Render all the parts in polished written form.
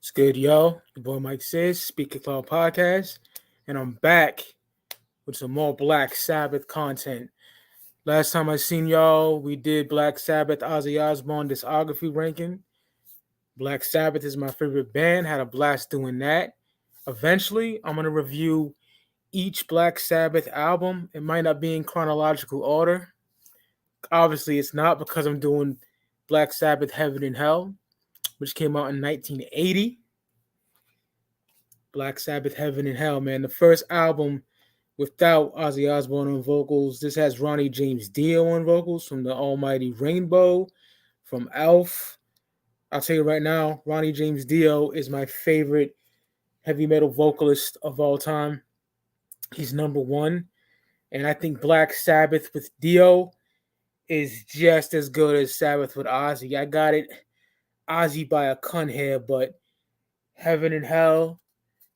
It's good, yo. Your boy Mike Sears, Speak of Clout podcast, and I'm back with some more Black Sabbath content. Last time I seen y'all, we did Black Sabbath Ozzy Osbourne discography ranking. Black Sabbath is my favorite band. Had a blast doing that. Eventually, I'm gonna review each Black Sabbath album. It might not be in chronological order. Obviously, it's not because I'm doing Black Sabbath Heaven and Hell, which came out in 1980. Black Sabbath Heaven and Hell, man. The first album without Ozzy Osbourne on vocals. This has Ronnie James Dio on vocals from the Almighty Rainbow, from Elf. I'll tell you right now, Ronnie James Dio is my favorite heavy metal vocalist of all time. He's number one. And I think Black Sabbath with Dio is just as good as Sabbath with Ozzy. I got it Ozzy by a cunt here, but Heaven and Hell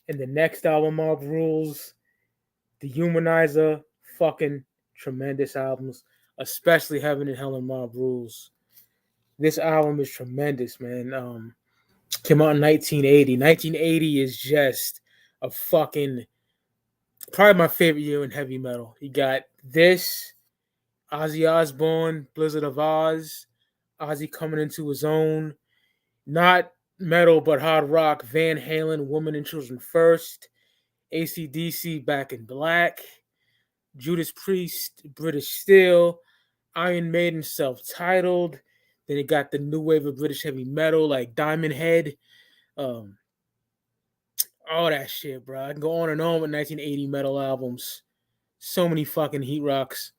and the next album, Mob Rules, The Humanizer, fucking tremendous albums, especially Heaven and Hell and Mob Rules. This album is tremendous, man. Came out in 1980. 1980 is just a fucking, probably my favorite year in heavy metal. You got this, Ozzy Osbourne, Blizzard of Oz, Ozzy coming into his own, not metal but hard rock, Van Halen, Women and Children First, AC/DC, Back in Black, Judas Priest, British Steel, Iron Maiden, self-titled. Then it got the new wave of British heavy metal like Diamond Head, all that shit, bro. I can go on and on with 1980 metal albums. So many fucking heat rocks.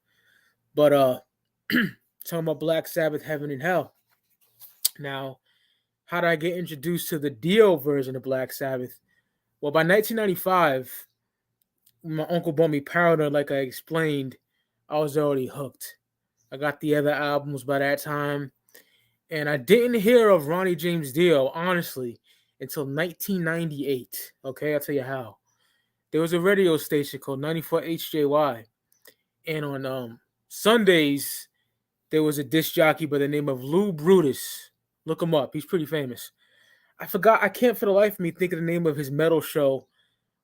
But talking about Black Sabbath, Heaven and Hell. Now, how did I get introduced to the Dio version of Black Sabbath? Well, by 1995, my uncle bought me Powder, like I explained. I was already hooked. I got the other albums by that time. And I didn't hear of Ronnie James Dio, honestly, until 1998. Okay, I'll tell you how. There was a radio station called 94 HJY. And on Sundays, there was a disc jockey by the name of Lou Brutus. Look him up. He's pretty famous. I can't for the life of me think of the name of his metal show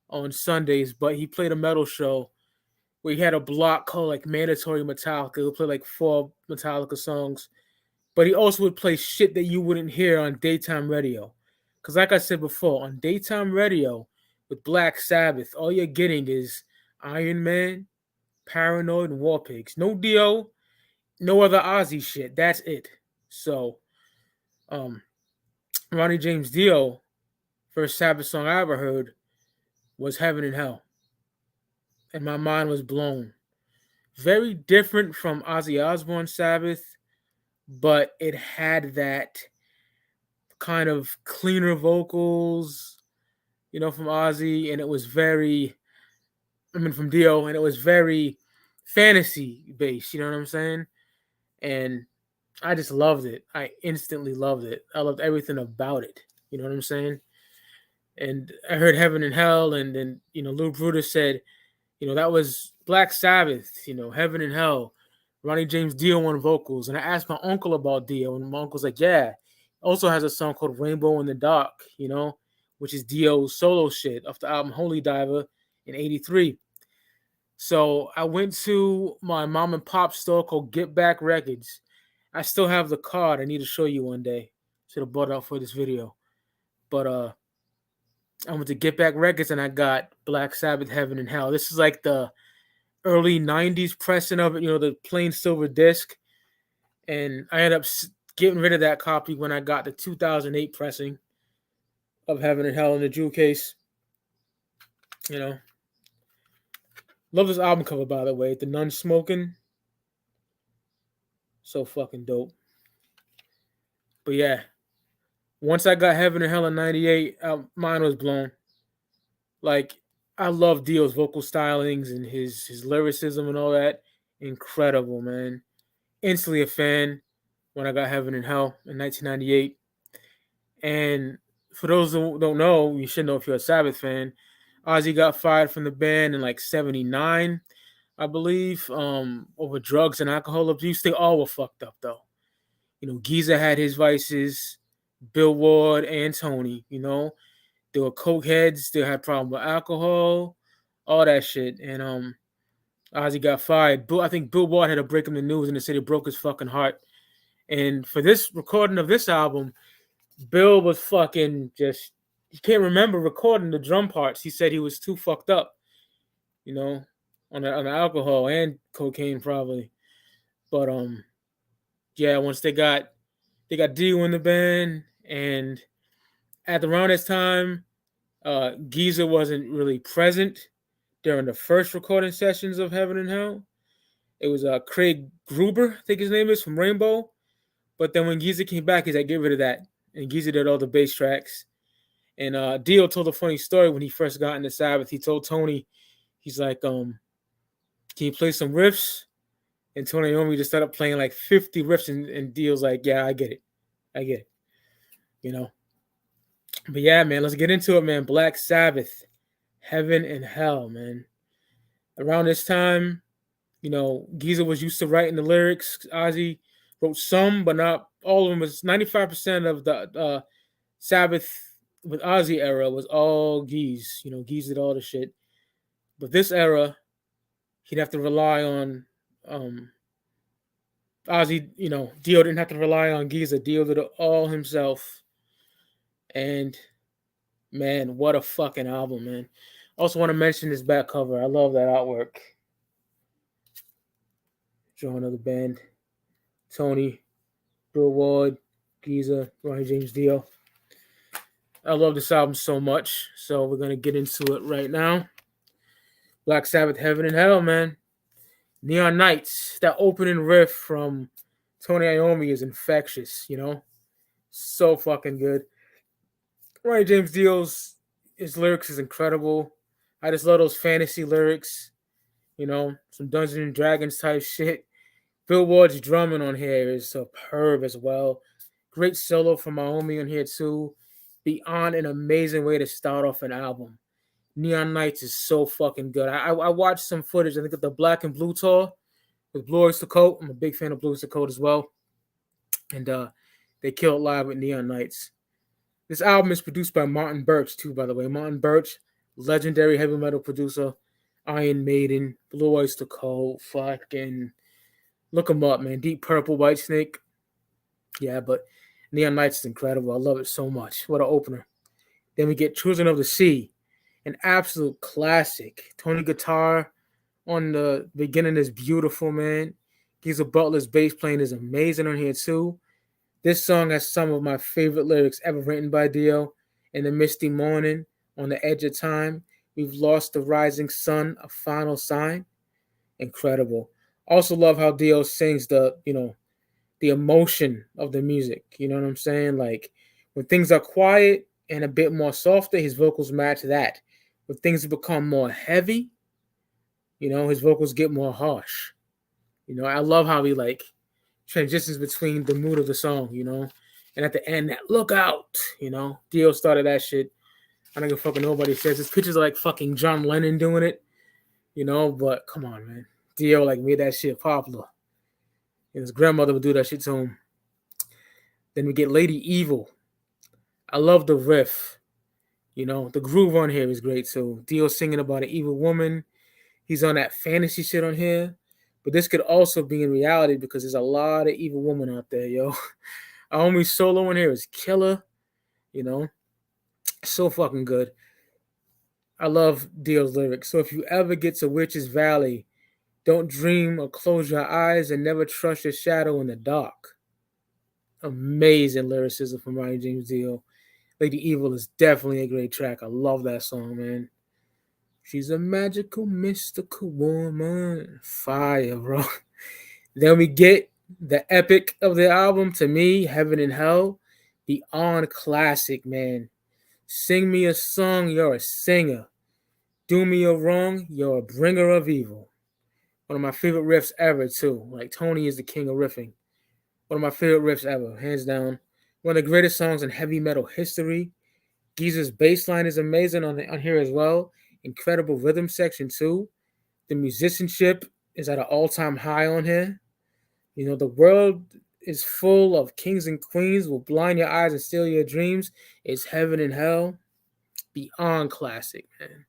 on Sundays, but he played a metal show where he had a block called like Mandatory Metallica. He would play like 4 Metallica songs, but he also would play shit that you wouldn't hear on daytime radio. Because like I said before, on daytime radio with Black Sabbath, all you're getting is Iron Man, Paranoid, and War Pigs. No Dio, no other Ozzy shit. That's it. So, Ronnie James Dio, first Sabbath song I ever heard was Heaven and Hell. And my mind was blown. Very different from Ozzy Osbourne Sabbath, but it had that kind of cleaner vocals, from Ozzy, and it was from Dio, and it was very fantasy based, you know what I'm saying? And I just loved it. I instantly loved it. I loved everything about it, you know what I'm saying? And I heard Heaven and Hell, and then, Lou Brutus said, that was Black Sabbath, Heaven and Hell, Ronnie James Dio on vocals. And I asked my uncle about Dio, and my uncle's like, yeah, also has a song called Rainbow in the Dark, which is Dio's solo shit off the album Holy Diver in 83. So I went to my mom and pop store called Get Back Records. I still have the card. I need to show you one day. Should have bought it out for this video. But I went to Get Back Records and I got Black Sabbath, Heaven and Hell. This is like the early 90s pressing of it, the plain silver disc. And I ended up getting rid of that copy when I got the 2008 pressing of Heaven and Hell in the jewel case. Love this album cover, by the way. The Nun Smoking. So fucking dope. But yeah. Once I got Heaven and Hell in 98, mine was blown. Like, I love Dio's vocal stylings and his lyricism and all that. Incredible, man. Instantly a fan when I got Heaven and Hell in 1998. And for those who don't know, you should know if you're a Sabbath fan, Ozzy got fired from the band in like 79, I believe, over drugs and alcohol abuse. They all were fucked up, though. Geezer had his vices. Bill Ward and Tony. You know, they were coke heads. They had problem with alcohol, all that shit. And Ozzy got fired. I think Bill Ward had to break him the news, and they said it broke his fucking heart. And for this recording of this album, Bill was fucking just, he can't remember recording the drum parts. He said he was too fucked up, you know, on the alcohol and cocaine probably. But yeah, once they got Dio in the band, and at around this time, Geezer wasn't really present during the first recording sessions of Heaven and Hell. It was Craig Gruber, I think his name is, from Rainbow. But then when Geezer came back, he's like, get rid of that. And Geezer did all the bass tracks. And Dio told a funny story when he first got into Sabbath. He told Tony, he's like, can you play some riffs? And Tony Iommi just started playing like 50 riffs, and Dio's like, yeah, I get it. You know. But yeah, man, let's get into it, man. Black Sabbath, Heaven and Hell, man. Around this time, you know, Geezer was used to writing the lyrics. Ozzy wrote some, but not all of them. Was 95% of the Sabbath with Ozzy era was all Geez. You know, Geez did all the shit. But this era, he'd have to rely on Ozzy. You know, Dio didn't have to rely on Geezer. Dio did it all himself. And man, what a fucking album, man. Also want to mention this back cover. I love that artwork. Drawing of the band. Tony, Bill Ward, Geezer, Ronnie James Dio. I love this album so much. So we're going to get into it right now. Black Sabbath, Heaven and Hell, man. Neon Nights. That opening riff from Tony Iommi is infectious, you know? So fucking good. Ronnie James Dio's, his lyrics is incredible. I just love those fantasy lyrics. You know, some Dungeons and Dragons type shit. Bill Ward's drumming on here is superb as well. Great solo from Iommi on here too. Beyond an amazing way to start off an album. Neon Nights is so fucking good. I watched some footage, I think, of the Black and Blue tour with Blue Oyster Cult. I'm a big fan of Blue Oyster Cult as well. And they killed live with Neon Nights. This album is produced by Martin Birch too, by the way. Martin Birch, legendary heavy metal producer. Iron Maiden, Blue Oyster Cult, fucking look them up, man. Deep Purple, Whitesnake. Yeah, but Neon Nights is incredible. I love it so much. What an opener. Then we get Children of the Sea, an absolute classic. Tony guitar on the beginning is beautiful, man. Geezer Butler's bass playing is amazing on here too. This song has some of my favorite lyrics ever written by Dio. In the misty morning, on the edge of time, we've lost the rising sun, a final sign. Incredible. Also love how Dio sings the emotion of the music. You know what I'm saying? Like when things are quiet and a bit more softer, his vocals match that. When things become more heavy, you know, his vocals get more harsh. You know, I love how he like transitions between the mood of the song, you know. And at the end, that look out, you know. Dio started that shit. I don't give a fucking nobody says. His pictures are like fucking John Lennon doing it, you know. But come on, man. Dio like made that shit popular. And his grandmother would do that shit to him. Then we get Lady Evil. I love the riff. You know, the groove on here is great too. Dio singing about an evil woman. He's on that fantasy shit on here. But this could also be in reality because there's a lot of evil women out there, yo. Iommi's solo in here is killer. You know, so fucking good. I love Dio's lyrics. So if you ever get to Witch's Valley, don't dream or close your eyes and never trust your shadow in the dark. Amazing lyricism from Ronnie James Dio. Lady Evil is definitely a great track. I love that song, man. She's a magical, mystical woman. Fire, bro. Then we get the epic of the album, to me, Heaven and Hell. Beyond classic, man. Sing me a song, you're a singer. Do me a wrong, you're a bringer of evil. One of my favorite riffs ever, too. Like, Tony is the king of riffing. One of my favorite riffs ever, hands down. One of the greatest songs in heavy metal history. Geezer's bass line is amazing on here as well. Incredible rhythm section, too. The musicianship is at an all-time high on here. You know, the world is full of kings and queens, will blind your eyes and steal your dreams. It's heaven and hell. Beyond classic, man.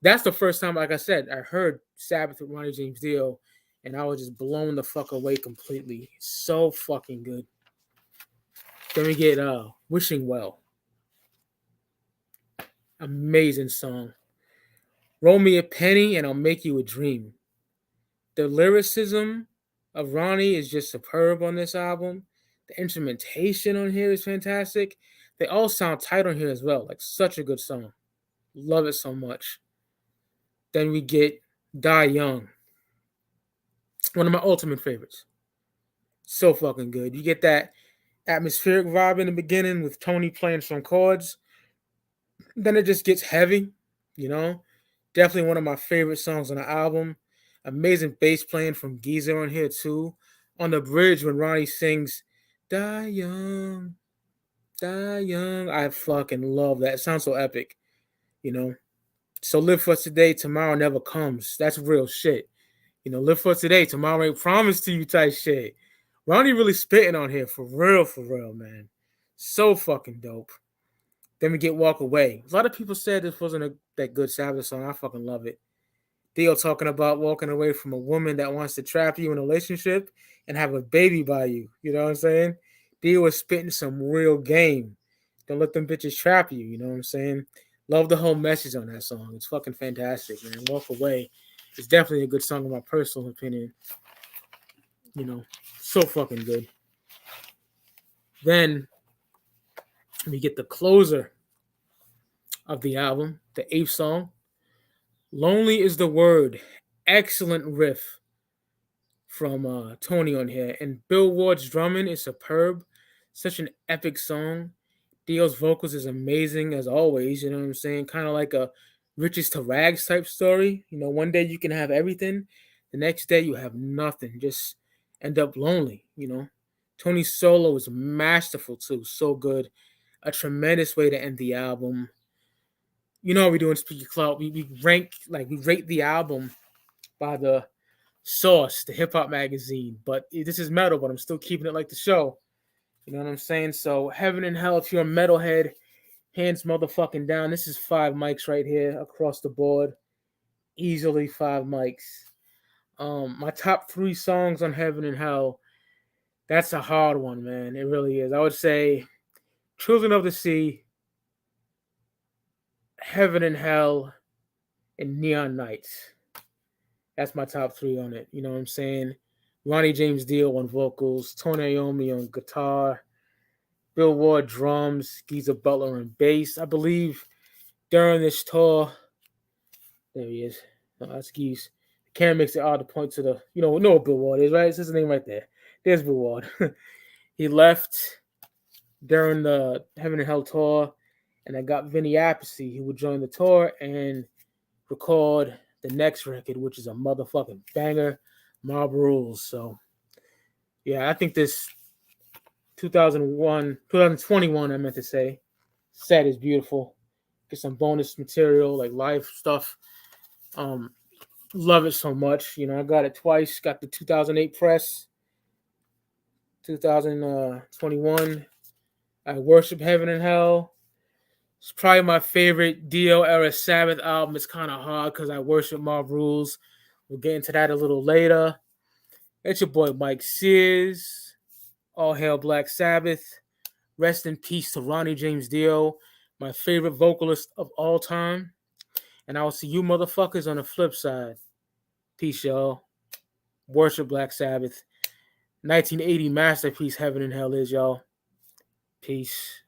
That's the first time, like I said, I heard Sabbath with Ronnie James Dio, and I was just blown the fuck away completely. So fucking good. Then we get Wishing Well. Amazing song. Roll me a penny and I'll make you a dream. The lyricism of Ronnie is just superb on this album. The instrumentation on here is fantastic. They all sound tight on here as well. Like, such a good song. Love it so much. Then we get Die Young. One of my ultimate favorites. So fucking good. You get that atmospheric vibe in the beginning with Tony playing some chords. Then it just gets heavy, you know? Definitely one of my favorite songs on the album. Amazing bass playing from Geezer on here too. On the bridge when Ronnie sings, Die Young, Die Young. I fucking love that. It sounds so epic, you know? So live for today, tomorrow never comes. That's real shit. You know, live for today, tomorrow ain't promised to you type shit. Ronnie really spitting on here for real, man. So fucking dope. Then we get Walk Away. A lot of people said this wasn't that good Sabbath song. I fucking love it. Dio talking about walking away from a woman that wants to trap you in a relationship and have a baby by you. You know what I'm saying? Dio was spitting some real game. Don't let them bitches trap you. You know what I'm saying? Love the whole message on that song. It's fucking fantastic, man. Walk Away. It's definitely a good song in my personal opinion. You know, so fucking good. Then we get the closer of the album, the 8th song. Lonely is the Word. Excellent riff from Tony on here. And Bill Ward's drumming is superb. Such an epic song. Dio's vocals is amazing as always. You know what I'm saying? Kind of like a riches to rags type story. You know, one day you can have everything. The next day you have nothing. Just end up lonely, you know. Tony's solo is masterful too. So good. A tremendous way to end the album. You know how we do in Speaky Clout. We rate the album by the Source, the hip hop magazine. But this is metal, but I'm still keeping it like the show. You know what I'm saying? So Heaven and Hell, if you're a metalhead, hands motherfucking down. This is 5 mics right here across the board. Easily 5 mics. My top 3 songs on Heaven and Hell. That's a hard one, man. It really is. I would say Children of the Sea, Heaven and Hell, and Neon Nights. That's my top 3 on it. You know what I'm saying? Ronnie James Dio on vocals, Tony Iommi on guitar, Bill Ward drums, Geezer Butler on bass. I believe during this tour, there he is. No, that's Geese. The camera makes it hard to point to the, you know what Bill Ward is, right? It's his name right there. There's Bill Ward. He left during the Heaven and Hell tour, and I got Vinny Appice, who would join the tour and record the next record, which is a motherfucking banger, Mob Rules. So, yeah, I think this 2021, I meant to say, set is beautiful. Get some bonus material, like live stuff. Love it so much. You know, I got it twice. Got the 2008 press, 2021. I Worship Heaven and Hell. It's probably my favorite Dio era Sabbath album. It's kind of hard because I worship Mob Rules. We'll get into that a little later. It's your boy Mike Sears. All hail Black Sabbath. Rest in peace to Ronnie James Dio, my favorite vocalist of all time. And I will see you motherfuckers on the flip side. Peace, y'all. Worship Black Sabbath. 1980 masterpiece Heaven and Hell is, y'all. Peace.